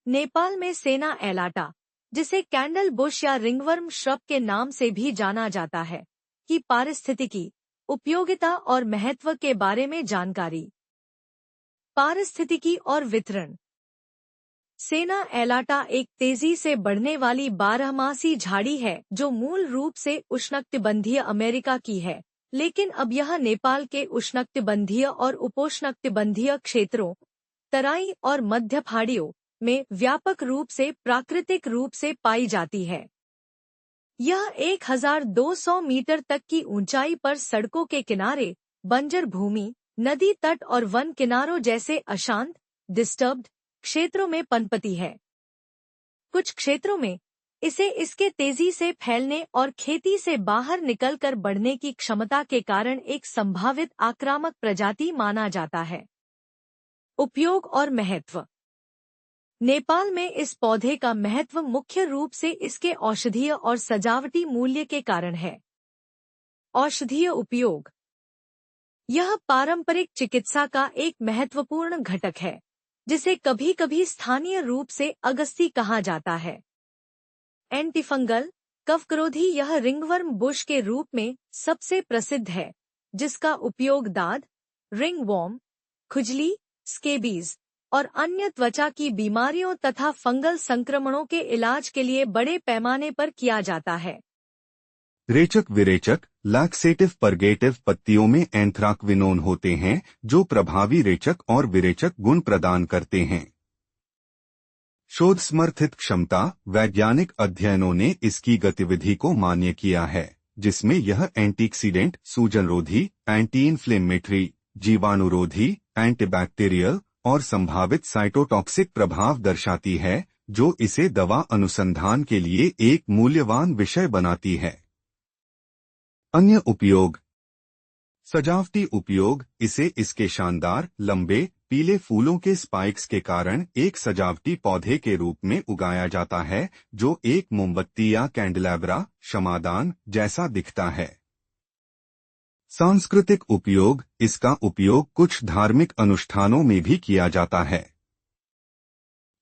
नेपाल में सेना एलाटा, जिसे कैंडल बुश या रिंगवर्म श्रब के नाम से भी जाना जाता है, की पारिस्थितिकी, उपयोगिता और महत्व के बारे में जानकारी। पारिस्थितिकी और वितरण। सेना एलाटा एक तेजी से बढ़ने वाली बारहमासी झाड़ी है जो मूल रूप से उष्णकटिबंधीय अमेरिका की है, लेकिन अब यह नेपाल के उष्णकटिबंधीय और उपोष्णकटिबंधीय क्षेत्रों, तराई और मध्य पहाड़ियों में व्यापक रूप से प्राकृतिक रूप से पाई जाती है। यह 1200 मीटर तक की ऊंचाई पर सड़कों के किनारे, बंजर भूमि, नदी तट और वन किनारों जैसे अशांत, डिस्टर्ब्ड क्षेत्रों में पनपती है। कुछ क्षेत्रों में इसे इसके तेजी से फैलने और खेती से बाहर निकलकर बढ़ने की क्षमता के कारण एक संभावित आक्रामक प्रजाति माना जाता है। उपयोग और महत्व। नेपाल में इस पौधे का महत्व मुख्य रूप से इसके औषधीय और सजावटी मूल्य के कारण है। औषधीय उपयोग। यह पारंपरिक चिकित्सा का एक महत्वपूर्ण घटक है, जिसे कभी कभी स्थानीय रूप से अगस्ती कहा जाता है। एंटीफंगल, कफकरोधी यह रिंगवर्म बुश के रूप में सबसे प्रसिद्ध है, जिसका उपयोग दाद, रिंगवॉर्म, खुजली, स्केबीज और अन्य त्वचा की बीमारियों तथा फंगल संक्रमणों के इलाज के लिए बड़े पैमाने पर किया जाता है। रेचक विरेचक, लैक्सेटिव परगेटिव पत्तियों में एंथ्राक्विनोन होते हैं जो प्रभावी रेचक और विरेचक गुण प्रदान करते हैं। शोध समर्थित क्षमता। वैज्ञानिक अध्ययनों ने इसकी गतिविधि को मान्य किया है, जिसमें यह एंटीऑक्सीडेंट, सूजनरोधी, एंटी इन्फ्लेमेटरी, जीवाणुरोधी, एंटीबैक्टीरियल और संभावित साइटोटॉक्सिक प्रभाव दर्शाती है, जो इसे दवा अनुसंधान के लिए एक मूल्यवान विषय बनाती है। अन्य उपयोग। सजावटी उपयोग। इसे इसके शानदार, लंबे, पीले फूलों के स्पाइक्स के कारण एक सजावटी पौधे के रूप में उगाया जाता है, जो एक मोमबत्ती या कैंडलैब्रा, क्षमादान जैसा दिखता है। सांस्कृतिक उपयोग। इसका उपयोग कुछ धार्मिक अनुष्ठानों में भी किया जाता है।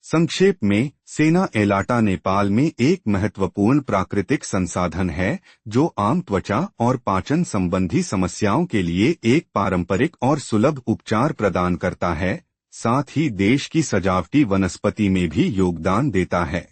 संक्षेप में, सेना एलाटा नेपाल में एक महत्वपूर्ण प्राकृतिक संसाधन है, जो आम त्वचा और पाचन संबंधी समस्याओं के लिए एक पारंपरिक और सुलभ उपचार प्रदान करता है, साथ ही देश की सजावटी वनस्पति में भी योगदान देता है।